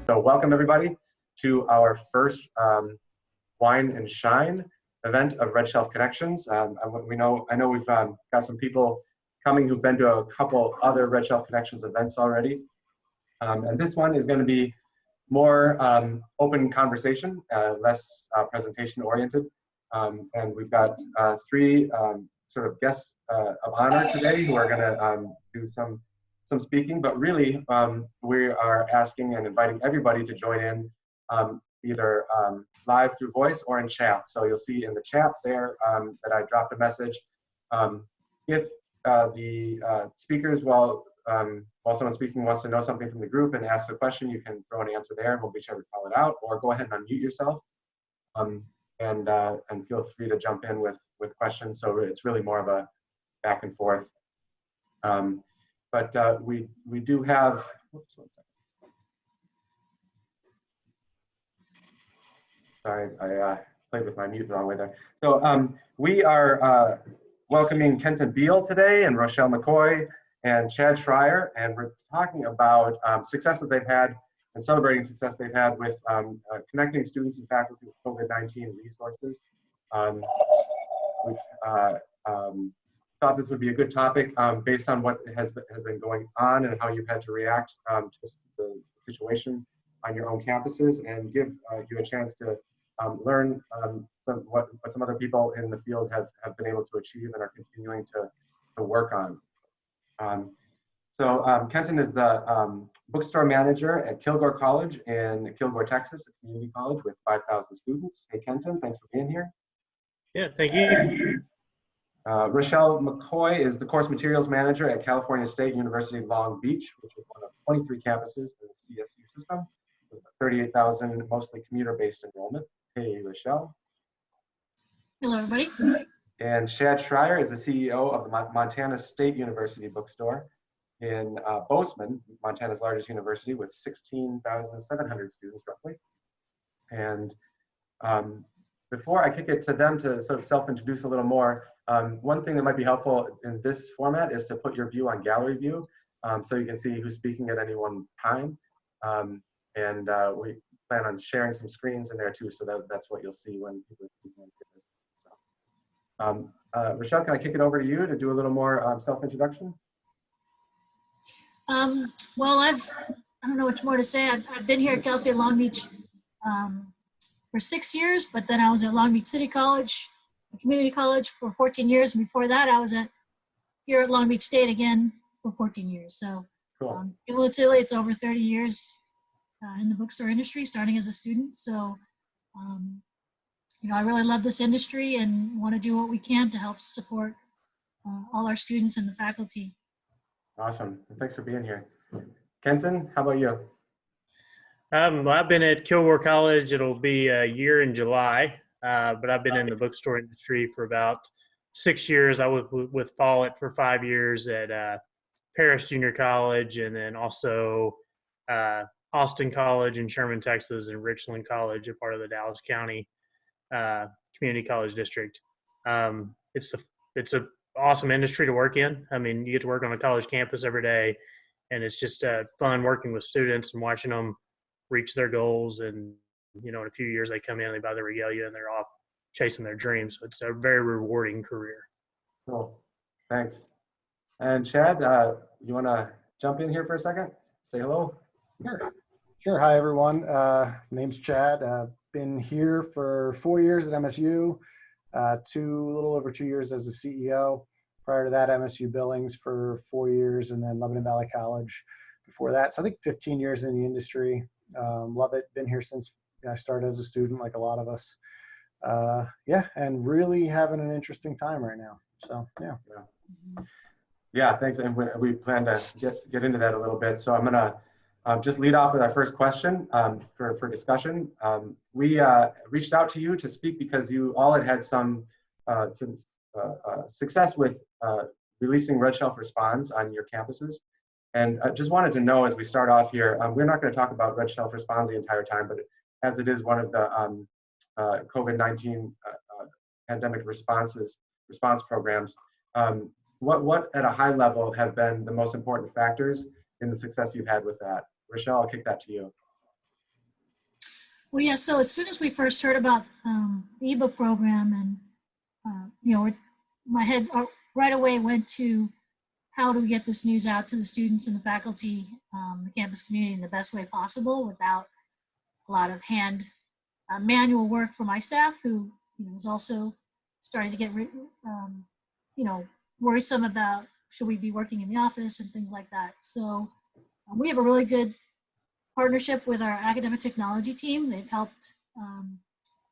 So welcome everybody to our first Wine and Shine event of Red Shelf Connections. I know we've got some people coming who've been to a couple other Red Shelf Connections events already. And this one is going to be more open conversation, less presentation oriented. And we've got three sort of guests of honor today who are going to do some speaking, but really we are asking and inviting everybody to join in either live through voice or in chat. So you'll see in the chat there that I dropped a message. If the speakers, while someone's speaking wants to know something from the group and ask a question, you can throw an answer there and we'll be sure to call it out, or go ahead and unmute yourself and feel free to jump in with questions. So it's really more of a back and forth. But we do have, whoops, 1 second. Sorry, I played with my mute the wrong way there. So we are welcoming Kenton Beal today and Rochelle McCoy and Chad Schreier, and we're talking about success that they've had and celebrating success they've had with connecting students and faculty with COVID-19 resources. We've thought this would be a good topic based on what has been going on and how you've had to react to the situation on your own campuses, and give you a chance to learn what some other people in the field have been able to achieve and are continuing to work on. So Kenton is the bookstore manager at Kilgore College in Kilgore, Texas, a community college with 5,000 students. Hey Kenton, thanks for being here. Yeah, thank you. Rochelle McCoy is the course materials manager at California State University Long Beach, which is one of 23 campuses in the CSU system, with 38,000 mostly commuter-based enrollment. Hey, Rochelle. Hello, everybody. And Chad Schreier is the CEO of the Montana State University Bookstore in Bozeman, Montana's largest university, with 16,700 students roughly. And before I kick it to them to sort of self-introduce a little more, one thing that might be helpful in this format is to put your view on gallery view, so you can see who's speaking at any one time. We plan on sharing some screens in there too, so that's what you'll see when people are speaking. So, Rochelle, can I kick it over to you to do a little more self-introduction? Well, I don't know much more to say. I've been here at Cal State Long Beach for 6 years, but then I was at Long Beach City College, a community college, for 14 years. And before that, I was here at Long Beach State again for 14 years. So cool. Cumulatively, it's over 30 years in the bookstore industry, starting as a student. So, I really love this industry and want to do what we can to help support all our students and the faculty. Awesome. Thanks for being here. Kenton, how about you? I've been at Kilgore College. It'll be a year in July, but I've been in the bookstore industry for about 6 years. I was with Follett for 5 years at Paris Junior College, and then also Austin College in Sherman, Texas, and Richland College, a part of the Dallas County Community College District. It's an awesome industry to work in. I mean, you get to work on a college campus every day, and it's just fun working with students and watching them reach their goals. And in a few years they come in, they buy their regalia, and they're off chasing their dreams. So it's a very rewarding career. Cool. Thanks. And Chad, you want to jump in here for a second? Say hello. Sure. Hi, everyone. Name's Chad. Been here for 4 years at MSU, a little over 2 years as the CEO. Prior to that, MSU Billings for 4 years, and then Lebanon Valley College before that. So I think 15 years in the industry. Love it. Been here since I started as a student, like a lot of us. And really having an interesting time right now. So yeah, thanks. And we plan to get into that a little bit. So I'm gonna just lead off with our first question for discussion. We reached out to you to speak because you all had some success with releasing Red Shelf Responds on your campuses. And I just wanted to know, as we start off here, we're not going to talk about Red Shelf Responds the entire time, but as it is one of the COVID-19 pandemic response programs, what at a high level have been the most important factors in the success you've had with that? Rochelle, I'll kick that to you. Well, yeah, so as soon as we first heard about the ebook program, and my head right away went to how do we get this news out to the students and the faculty, the campus community in the best way possible without a lot of manual work for my staff, who was also starting to get worrisome about should we be working in the office and things like that. So we have a really good partnership with our academic technology team. They've helped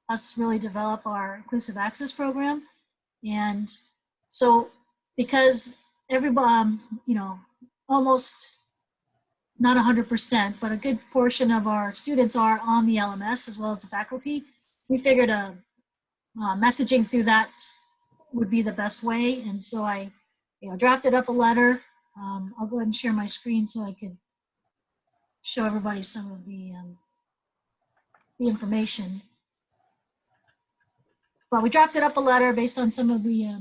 us really develop our inclusive access program. And so because everybody, almost not 100%, but a good portion of our students are on the LMS as well as the faculty, we figured messaging through that would be the best way. And so I drafted up a letter. I'll go ahead and share my screen so I could show everybody some of the information. But we drafted up a letter based on some of the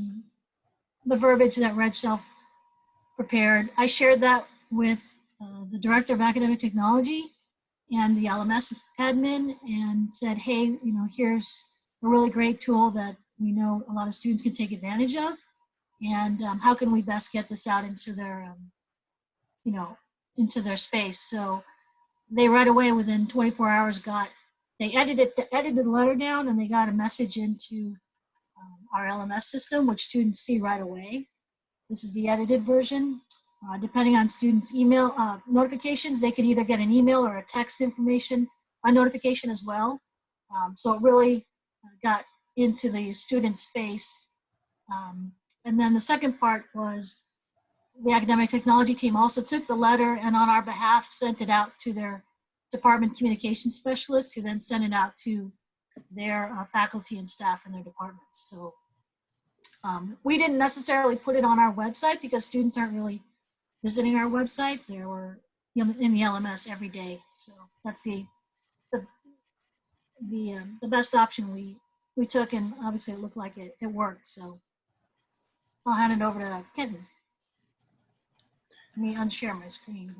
verbiage that Red Shelf prepared. I shared that with the Director of Academic Technology and the LMS admin and said, hey, here's a really great tool that we know a lot of students can take advantage of. And how can we best get this out into their, into their space? So they right away, within 24 hours, they edited the letter down, and they got a message into our LMS system, which students see right away. This is the edited version. Depending on students' email notifications, they could either get an email or a text notification as well. So it really got into the student space. And then the second part was the academic technology team also took the letter and on our behalf sent it out to their department communication specialists, who then sent it out to their faculty and staff in their departments. So we didn't necessarily put it on our website because students aren't really visiting our website. They were in the LMS every day. So that's the best option we took, and obviously it looked like it worked. So I'll hand it over to Kenton. Let me unshare my screen.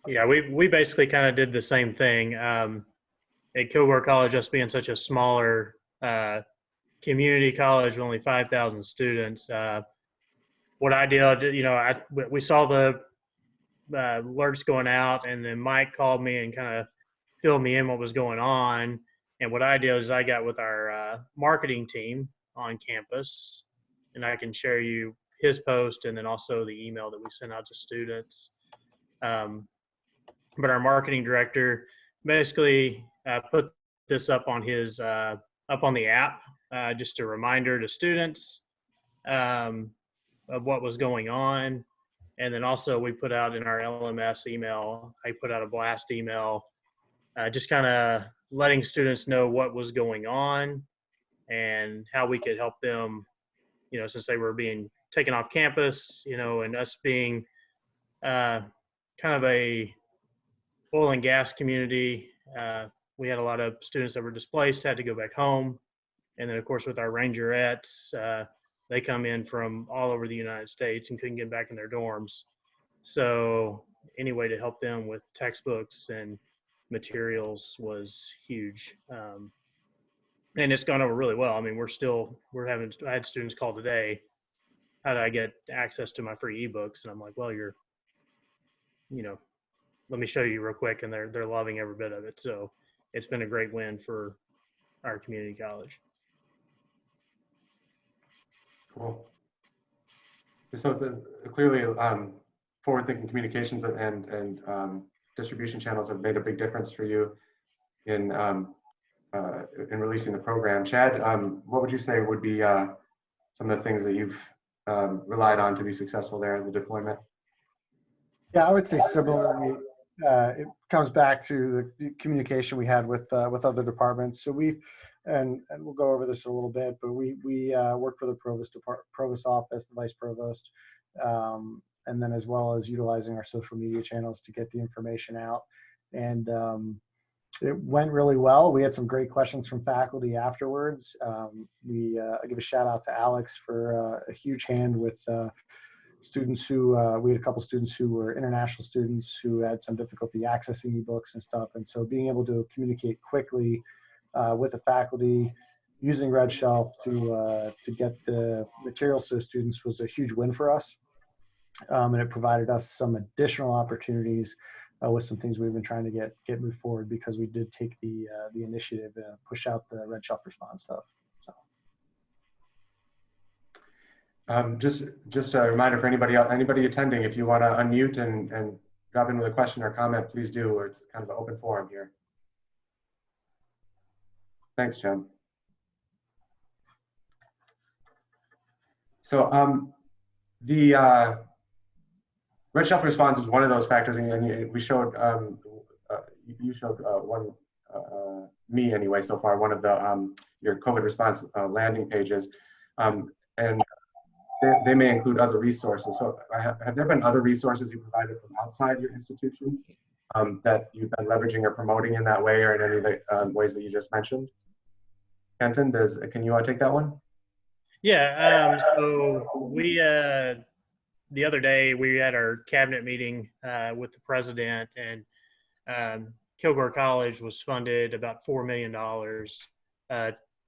Yeah, we basically kind of did the same thing. At Kilgore College, us being such a smaller community college with only 5,000 students, what I did, we saw the alerts going out, and then Mike called me and kind of filled me in what was going on. And what I did is I got with our marketing team on campus, and I can share you his post and then also the email that we sent out to students. But our marketing director basically put this up on his up on the app, just a reminder to students of what was going on. And then also we put out in our LMS email, I put out a blast email, just kind of letting students know what was going on and how we could help them, since they were being taken off campus, and us being kind of a oil and gas community. We had a lot of students that were displaced, had to go back home. And then of course with our Rangerettes, they come in from all over the United States and couldn't get back in their dorms. So any way to help them with textbooks and materials was huge. And it's gone over really well. I mean, I had students call today, how did I get access to my free ebooks? And I'm like, well, let me show you real quick. And they're loving every bit of it. So it's been a great win for our community college. Cool. So it's clearly forward-thinking communications and distribution channels have made a big difference for you in releasing the program. Chad, what would you say would be some of the things that you've relied on to be successful there in the deployment? Yeah, I would say similarly. It comes back to the communication we had with other departments. So and we'll go over this a little bit, but we worked with the provost office, the vice provost, and then as well as utilizing our social media channels to get the information out. And it went really well. We had some great questions from faculty afterwards. I give a shout out to Alex for a huge hand with students who, we had a couple students who were international students who had some difficulty accessing ebooks and stuff. And so being able to communicate quickly with the faculty using Red Shelf to get the materials to the students was a huge win for us. And it provided us some additional opportunities with some things we've been trying to get moved forward, because we did take the initiative to push out the Red Shelf response stuff. So. Just a reminder for anybody attending, if you want to unmute and drop in with a question or comment, please do. It's kind of an open forum here. Thanks, Chad. So the Red Shelf response is one of those factors, and we showed, you showed one, me anyway, so far, one of the your COVID response landing pages, and they may include other resources. So have there been other resources you provided from outside your institution that you've been leveraging or promoting in that way, or in any of the ways that you just mentioned? Kenton, can you take that one? Yeah, so we, the other day, we had our cabinet meeting with the president, and Kilgore College was funded about $4 million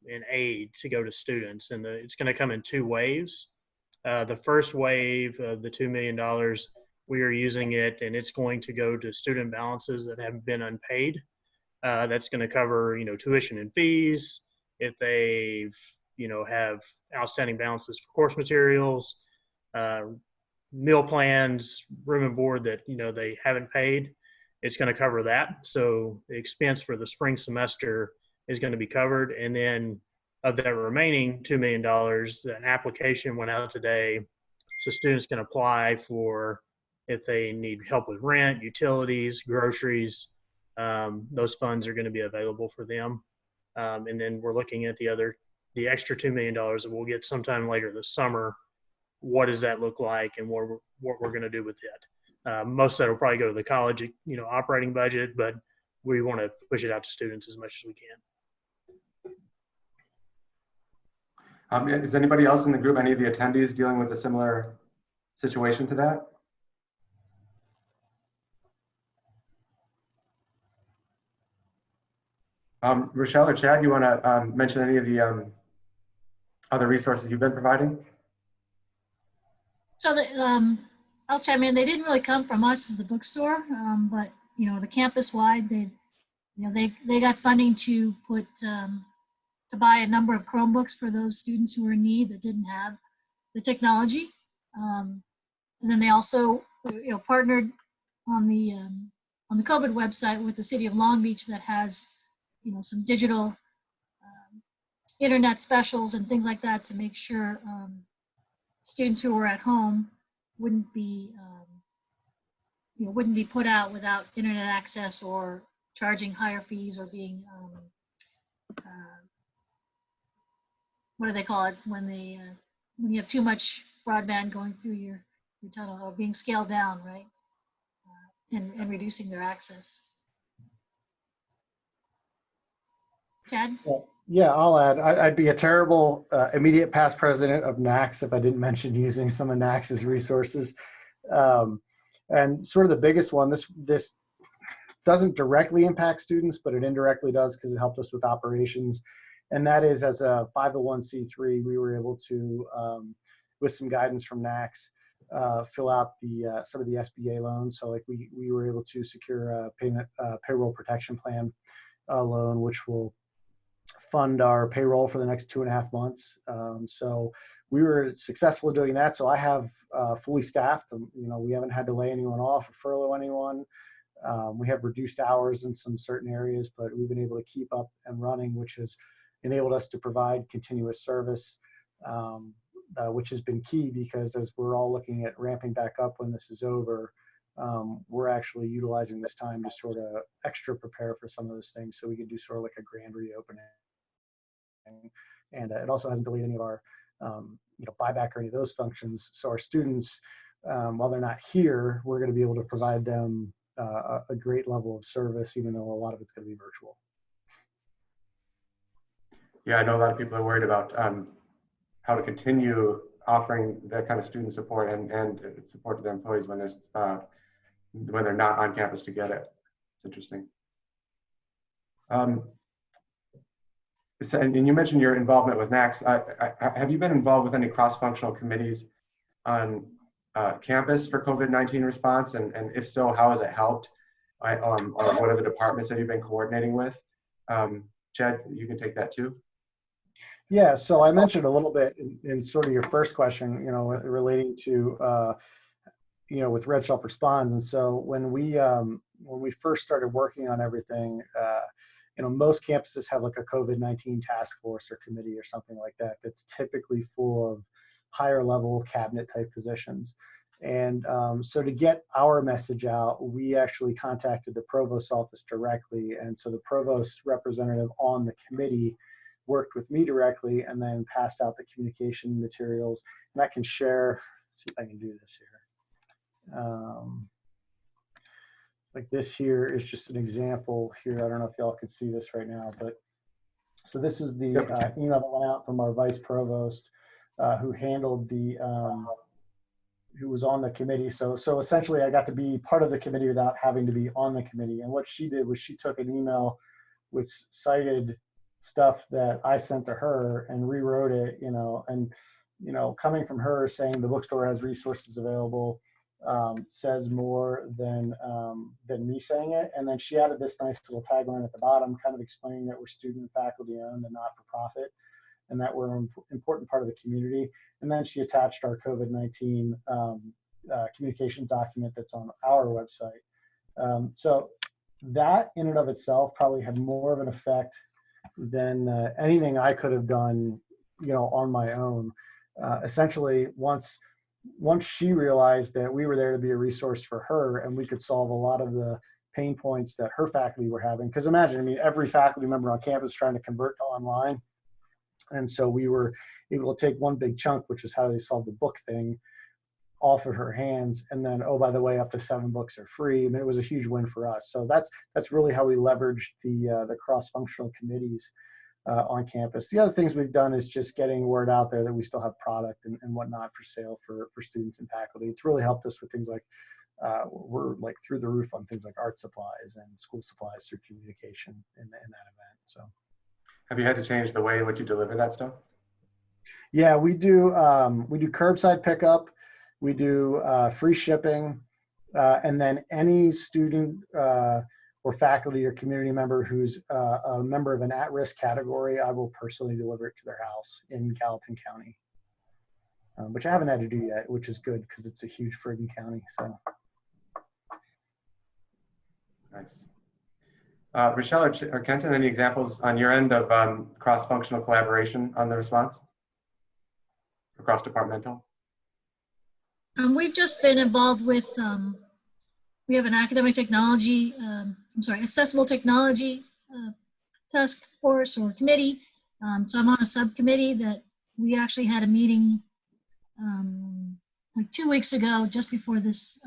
in aid to go to students, and it's going to come in 2 waves. The first wave of the $2 million, we are using it, and it's going to go to student balances that have been unpaid. That's going to cover, tuition and fees, if they've, have outstanding balances for course materials, meal plans, room and board that, they haven't paid. It's going to cover that. So the expense for the spring semester is going to be covered. And then of that remaining $2 million, an application went out today. So students can apply for if they need help with rent, utilities, groceries. Those funds are going to be available for them. And then we're looking at the extra $2 million that we'll get sometime later this summer. What does that look like, and what we're going to do with it? Most of that will probably go to the college, operating budget, but we want to push it out to students as much as we can. Is anybody else in the group, any of the attendees, dealing with a similar situation to that? Rochelle or Chad, you want to mention any of the other resources you've been providing? So I'll chime in. They didn't really come from us as the bookstore, but the campus-wide, they got funding to put to buy a number of Chromebooks for those students who were in need that didn't have the technology, and then they also partnered on the COVID website with the city of Long Beach that has some digital internet specials and things like that to make sure students who were at home wouldn't be put out without internet access or charging higher fees or being what do they call it when you have too much broadband going through your tunnel, or being scaled down, right? And reducing their access. Chad? Yeah, I'll add. I'd be a terrible immediate past president of NACS if I didn't mention using some of NACS's resources. And sort of the biggest one, this doesn't directly impact students, but it indirectly does because it helped us with operations. And that is, as a 501c3, we were able to, with some guidance from NACS, fill out some of the SBA loans. So like we were able to secure a payroll protection plan loan, which will fund our payroll for the next 2.5 months. So we were successful in doing that. So I have fully staffed. We haven't had to lay anyone off or furlough anyone. We have reduced hours in some certain areas, but we've been able to keep up and running, which has enabled us to provide continuous service, which has been key, because as we're all looking at ramping back up when this is over, we're actually utilizing this time to sort of extra prepare for some of those things, so we can do sort of like a grand reopening. And it also hasn't delayed any of our buyback or any of those functions. So our students, while they're not here, we're going to be able to provide them a great level of service, even though a lot of it's going to be virtual. Yeah, I know a lot of people are worried about how to continue offering that kind of student support and support to their employees when they're not on campus to get it. It's interesting. So, and you mentioned your involvement with NACS. Have you been involved with any cross-functional committees on campus for COVID-19 response? And if so, how has it helped? Or what are the departments that you've been coordinating with? Chad, you can take that too. Yeah, so I mentioned a little bit in sort of your first question, relating to, with Red Shelf Responds. And so when we first started working on everything, most campuses have like a COVID-19 task force or committee or something like that that's typically full of higher level cabinet type positions. And so to get our message out, we actually contacted the provost's office directly. And so the provost's representative on the committee worked with me directly and then passed out the communication materials. And I can share, let's see if I can do this here. Like this here is just an example here. I don't know if y'all can see this right now, but so this is the email that went out from our vice provost who handled who was on the committee. So essentially I got to be part of the committee without having to be on the committee. And what she did was she took an email which cited stuff that I sent to her and rewrote it, coming from her saying the bookstore has resources available, says more than me saying it. And then she added this nice little tagline at the bottom, kind of explaining that we're student and faculty owned and not for profit, and that we're an important part of the community. And then she attached our COVID-19 communication document that's on our website. So that in and of itself probably had more of an effect than anything I could have done, on my own. Essentially, once she realized that we were there to be a resource for her and we could solve a lot of the pain points that her faculty were having. Because imagine, every faculty member on campus is trying to convert to online. And so we were able to take one big chunk, which is how they solve the book thing, off of her hands. And then, oh, by the way, up to 7 books are free. It was a huge win for us. So that's really how we leveraged the cross-functional committees on campus. The other things we've done is just getting word out there that we still have product and whatnot for sale for students and faculty. It's really helped us with things like, we're like through the roof on things like art supplies and school supplies through communication in that event. So. Have you had to change the way in which you deliver that stuff? Yeah, we do curbside pickup, we do free shipping, and then any student or faculty or community member who's a member of an at-risk category, I will personally deliver it to their house in Gallatin County, which I haven't had to do yet, which is good because it's a huge friggin' county. So nice. Rochelle or Kenton, any examples on your end of cross-functional collaboration on the response? Or cross-departmental? We've just been involved with, we have an academic technology, accessible technology task force or committee. So I'm on a subcommittee that we actually had a meeting like 2 weeks ago, just before this,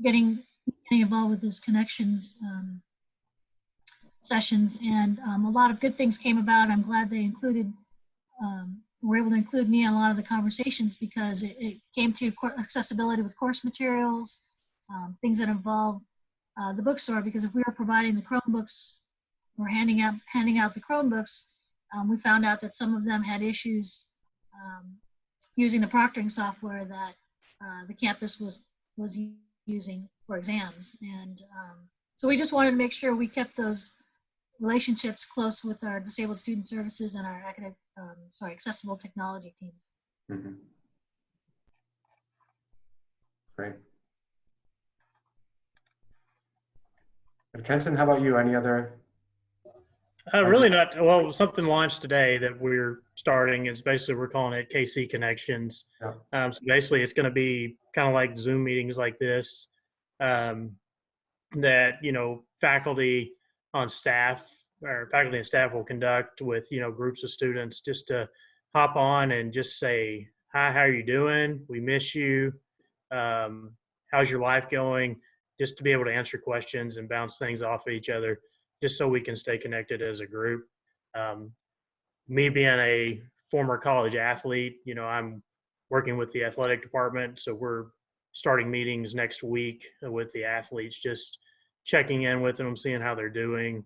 getting involved with this connections sessions, and a lot of good things came about. I'm glad they were able to include me in a lot of the conversations because it came to accessibility with course materials, things that involve the bookstore, because if we were providing the Chromebooks or handing out the Chromebooks, we found out that some of them had issues using the proctoring software that the campus was using for exams. And so we just wanted to make sure we kept those relationships close with our disabled student services and our accessible technology teams. Mm-hmm. Great. And Kenton, how about you? Any other? Really not. Well, something launched today that we're starting is basically, we're calling it KC Connections. Yeah. So basically it's going to be kind of like Zoom meetings like this, that, faculty and staff will conduct with, groups of students, just to hop on and just say, hi, how are you doing? We miss you. How's your life going? Just to be able to answer questions and bounce things off of each other, just so we can stay connected as a group. Me being a former college athlete, I'm working with the athletic department. So we're starting meetings next week with the athletes, just checking in with them, seeing how they're doing.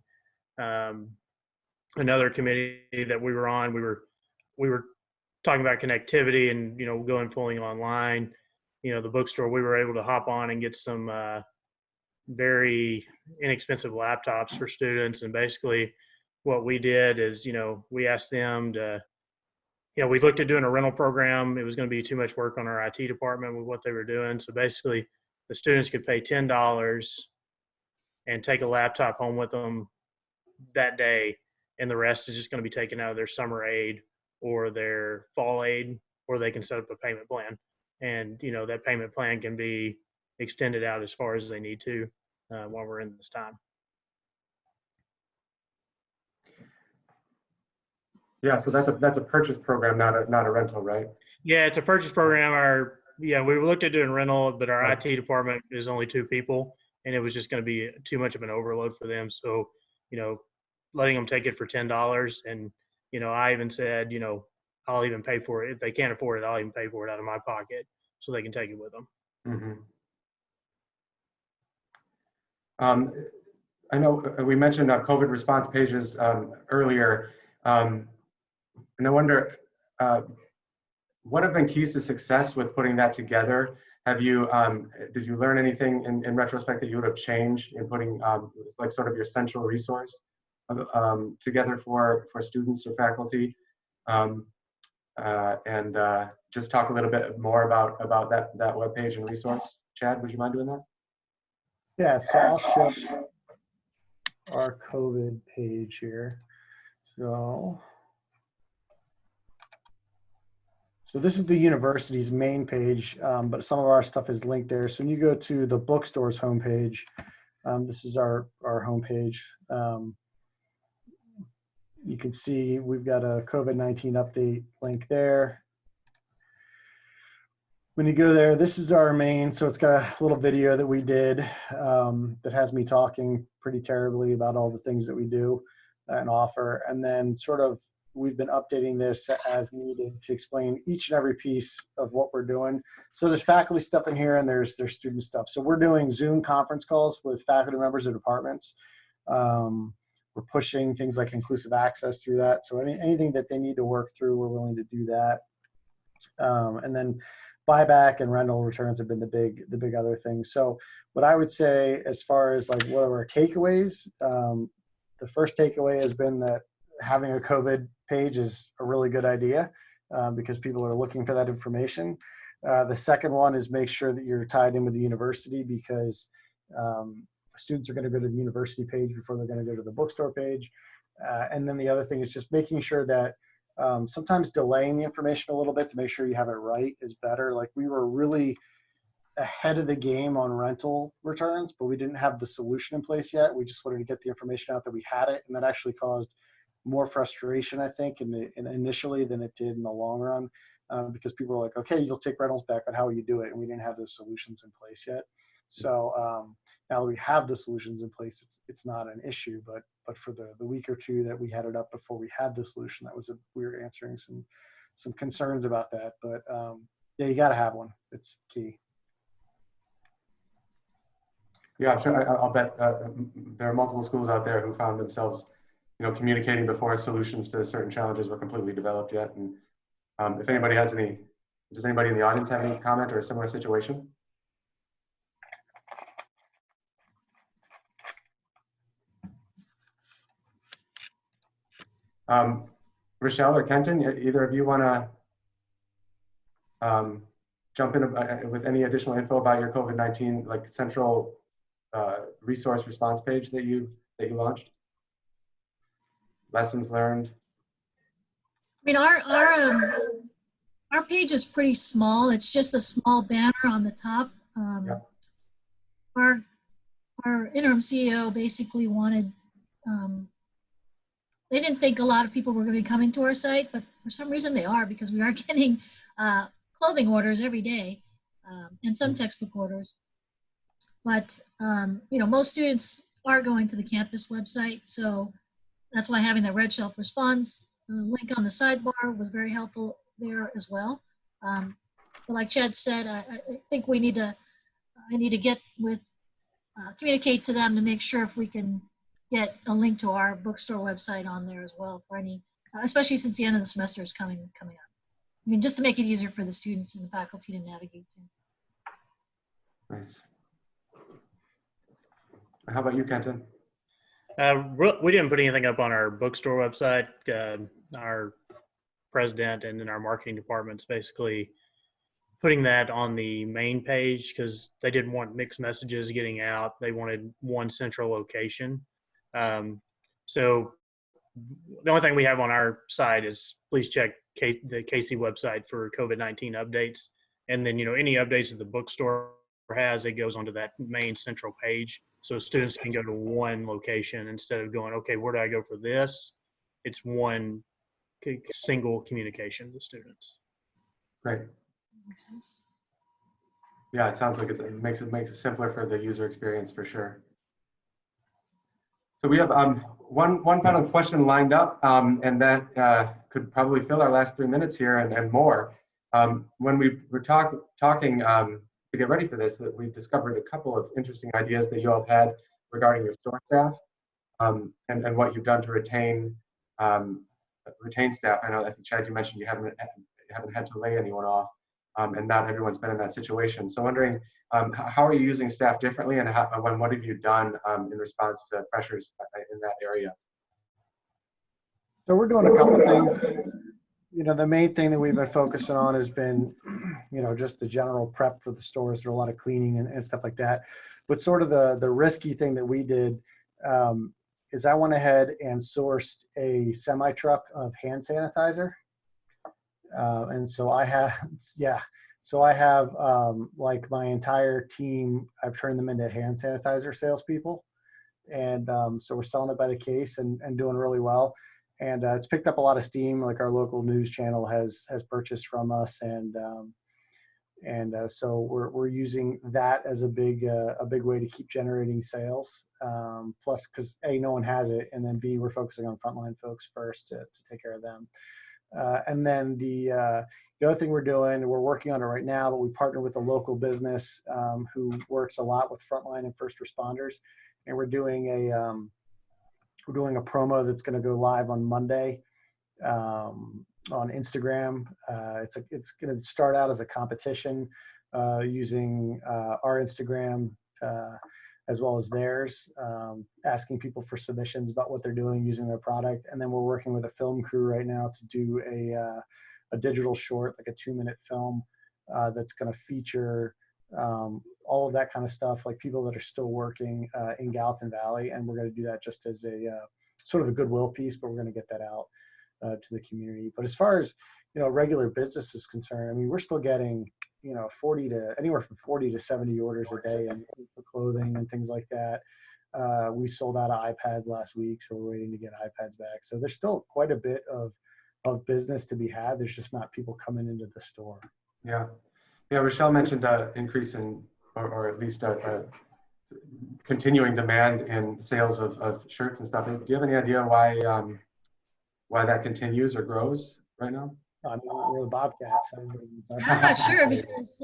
Another committee that we were on, we were talking about connectivity and, going fully online. The bookstore, we were able to hop on and get some very inexpensive laptops for students. And basically what we did is, we asked them to, we looked at doing a rental program. It was going to be too much work on our IT department with what they were doing. So basically the students could pay $10 and take a laptop home with them that day. And the rest is just going to be taken out of their summer aid or their fall aid, or they can set up a payment plan. And, that payment plan can be extended out as far as they need to while we're in this time. Yeah, so that's a purchase program, not a rental, right? Yeah, it's a purchase program. We looked at doing rental, but our Right. IT department is only 2 people, and it was just going to be too much of an overload for them. So, letting them take it for $10, and I even said, I'll even pay for it if they can't afford it. I'll even pay for it out of my pocket so they can take it with them. Mm-hmm. I know we mentioned COVID response pages earlier, and I wonder what have been keys to success with putting that together? Have you did you learn anything in retrospect that you would have changed in putting like sort of your central resource together for students or faculty? And just talk a little bit more about that webpage and resource. Chad, would you mind doing that? Yeah, so I'll show our COVID page here. So this is the university's main page, but some of our stuff is linked there. So when you go to the bookstore's homepage, this is our homepage. You can see we've got a COVID-19 update link there. When you go there, this is our main, so it's got a little video that we did that has me talking pretty terribly about all the things that we do and offer. And then sort of we've been updating this as needed to explain each and every piece of what we're doing. So there's faculty stuff in here and there's student stuff. So we're doing Zoom conference calls with faculty members of departments. We're pushing things like inclusive access through that. So anything that they need to work through, we're willing to do that. And then buyback and rental returns have been the big other things. So what I would say as far as like what are our takeaways, the first takeaway has been that having a COVID page is a really good idea because people are looking for that information. The second one is make sure that you're tied in with the university because students are going to go to the university page before they're going to go to the bookstore page. And then the other thing is just making sure that sometimes delaying the information a little bit to make sure you have it right is better. Like we were really ahead of the game on rental returns, but we didn't have the solution in place yet. We just wanted to get the information out that we had it, and that actually caused more frustration, I think, initially than it did in the long run, because people were like, okay, you'll take rentals back, but how will you do it? And we didn't have those solutions in place yet. So now that we have the solutions in place, it's not an issue, but for the week or two that we had it up before we had the solution, we were answering some concerns about that. But yeah, you got to have one. It's key. Yeah, sure. I'll bet there are multiple schools out there who found themselves, communicating before solutions to certain challenges were completely developed yet. And if anybody does anybody in the audience have any comment or a similar situation? Rochelle or Kenton, either of you want to jump in with any additional info about your COVID-19 like central resource response page that you launched? Lessons learned. I mean, our page is pretty small. It's just a small banner on the top. Yep. Our interim CEO basically wanted. They didn't think a lot of people were going to be coming to our site, but for some reason they are, because we are getting clothing orders every day and some textbook orders. But most students are going to the campus website, so that's why having the Red Shelf Response link on the sidebar was very helpful there as well. like Chad said, I think I need to get with, communicate to them to make sure if we can get a link to our bookstore website on there as well for any, especially since the end of the semester is coming up. I mean, just to make it easier for the students and the faculty to navigate to. Nice. How about you, Kenton? We didn't put anything up on our bookstore website. Our president and then our marketing department's basically putting that on the main page because they didn't want mixed messages getting out. They wanted one central location. So the only thing we have on our side is please check the KC website for COVID-19 updates. And then, any updates that the bookstore has, it goes onto that main central page. So students can go to one location instead of going, okay, where do I go for this? It's one single communication to students. Great. Makes sense. Yeah, it sounds like it makes it simpler for the user experience for sure. So we have one final question lined up, and that could probably fill our last 3 minutes here and more. When we were talking to get ready for this, that we discovered a couple of interesting ideas that you all have had regarding your store staff and what you've done to retain staff. I think Chad, you mentioned you haven't had to lay anyone off, and not everyone's been in that situation. So wondering, how are you using staff differently, and what have you done in response to pressures in that area? So we're doing a couple of things. The main thing that we've been focusing on has been, just the general prep for the stores. There's a lot of cleaning and stuff like that. But sort of the risky thing that we did is I went ahead and sourced a semi-truck of hand sanitizer. And so I have, like my entire team, I've turned them into hand sanitizer salespeople. And so we're selling it by the case and doing really well. And it's picked up a lot of steam. Like our local news channel has purchased from us, and so we're using that as a big way to keep generating sales. Plus, because A, no one has it, and then B, we're focusing on frontline folks first to take care of them. And then the other thing we're working on it right now, but we partner with a local business who works a lot with frontline and first responders, and we're doing a promo that's going to go live on Monday on Instagram. It's going to start out as a competition using our Instagram as well as theirs, asking people for submissions about what they're doing using their product. And then we're working with a film crew right now to do a digital short, like a 2-minute film that's going to feature all of that kind of stuff, like people that are still working in Gallatin Valley. And we're going to do that just as a sort of a goodwill piece, but we're going to get that out to the community. But as far as, regular business is concerned, I mean, we're still getting, anywhere from 40 to 70 orders a day for clothing and things like that. We sold out of iPads last week, so we're waiting to get iPads back. So there's still quite a bit of business to be had. There's just not people coming into the store. Yeah. Rochelle mentioned increase in, or at least a continuing demand in sales of shirts and stuff. Do you have any idea why that continues or grows right now? I mean, we're the Bobcats. I'm not sure because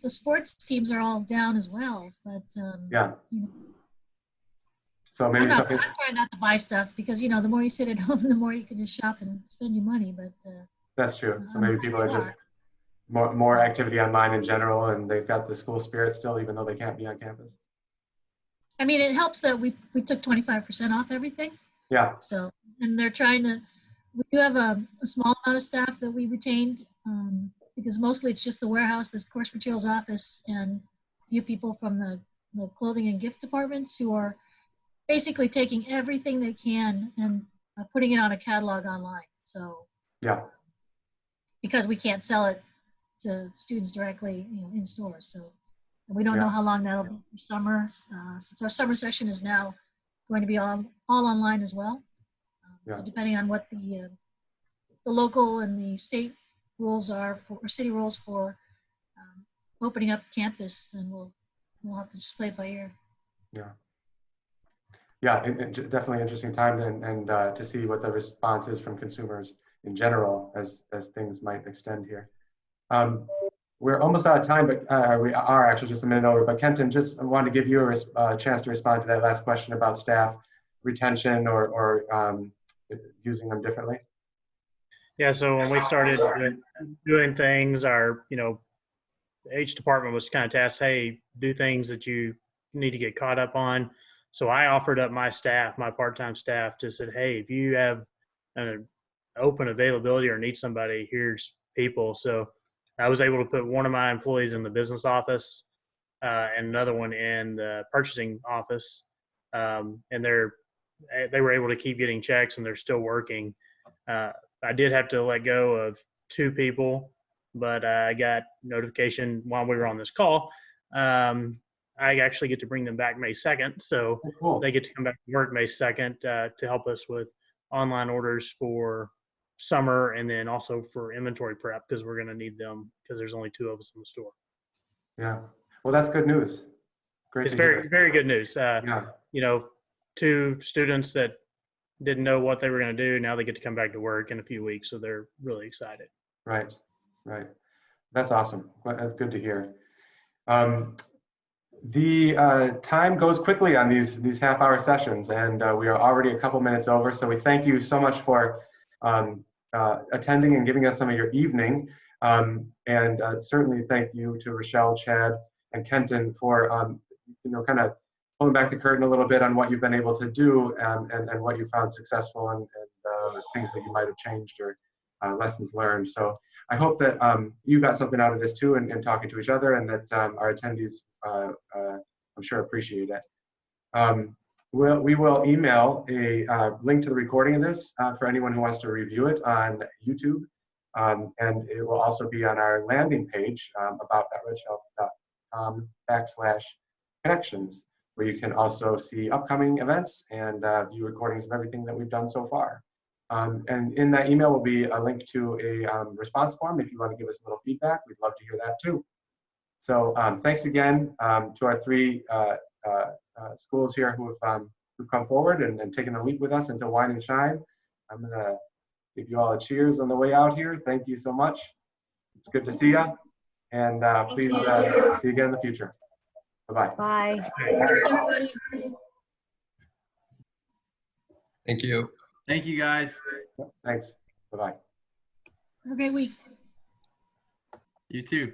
the sports teams are all down as well. But yeah. So maybe I'm trying not to buy stuff because the more you sit at home, the more you can just shop and spend your money. But that's true. So maybe people are just more activity online in general, and they've got the school spirit still, even though they can't be on campus. I mean, it helps that we took 25% off everything. Yeah. So, and they're trying to. We do have a small amount of staff that we retained because mostly it's just the warehouse, the course materials office, and a few people from the clothing and gift departments who are basically taking everything they can and putting it on a catalog online. So yeah, because we can't sell it to students directly, in stores. So we don't know how long that'll be for summer. Since our summer session is now going to be all online as well. So depending on what the local and the state rules are or city rules for opening up campus, then we'll have to just play it by ear. Yeah, and definitely interesting time and to see what the response is from consumers in general as things might extend here. We're almost out of time, but we are actually just a minute over. But Kenton, just wanted to give you a chance to respond to that last question about staff retention or using them differently. Yeah, so when we started doing things, each department was kind of tasked, hey, do things that you need to get caught up on. So I offered up my staff, my part-time staff, just said, hey, if you have an open availability or need somebody, here's people. So I was able to put one of my employees in the business office and another one in the purchasing office. And they were able to keep getting checks and they're still working. I did have to let go of 2 people, but I got notification while we were on this call. I actually get to bring them back May 2nd. So Cool. they get to come back to work May 2nd to help us with online orders for summer and then also for inventory prep because we're going to need them because there's only 2 of us in the store. Yeah. Well, that's good news. Great. It's very, very good news. Yeah. 2 students that didn't know what they were going to do. Now they get to come back to work in a few weeks. So they're really excited. Right. That's awesome. That's good to hear. The time goes quickly on these half-hour sessions, and we are already a couple minutes over. So we thank you so much for attending and giving us some of your evening. And certainly thank you to Rochelle, Chad, and Kenton for kind of pulling back the curtain a little bit on what you've been able to do and what you found successful and things that you might have changed or lessons learned. So I hope that you got something out of this too and talking to each other, and that our attendees, I'm sure, appreciate it. We will email a link to the recording of this for anyone who wants to review it on YouTube. And it will also be on our landing page about.redshelf.com/connections, where you can also see upcoming events and view recordings of everything that we've done so far. And in that email will be a link to a response form if you want to give us a little feedback. We'd love to hear that too. So thanks again to our 3 schools here who've come forward and taken a leap with us into Wine and Shine. I'm going to give you all a cheers on the way out here. Thank you so much. It's good to see you. And please see you again in the future. Bye-bye. Bye. Thanks, everybody. Thank you. Thank you, guys. Thanks. Bye-bye. Have a great week. You too.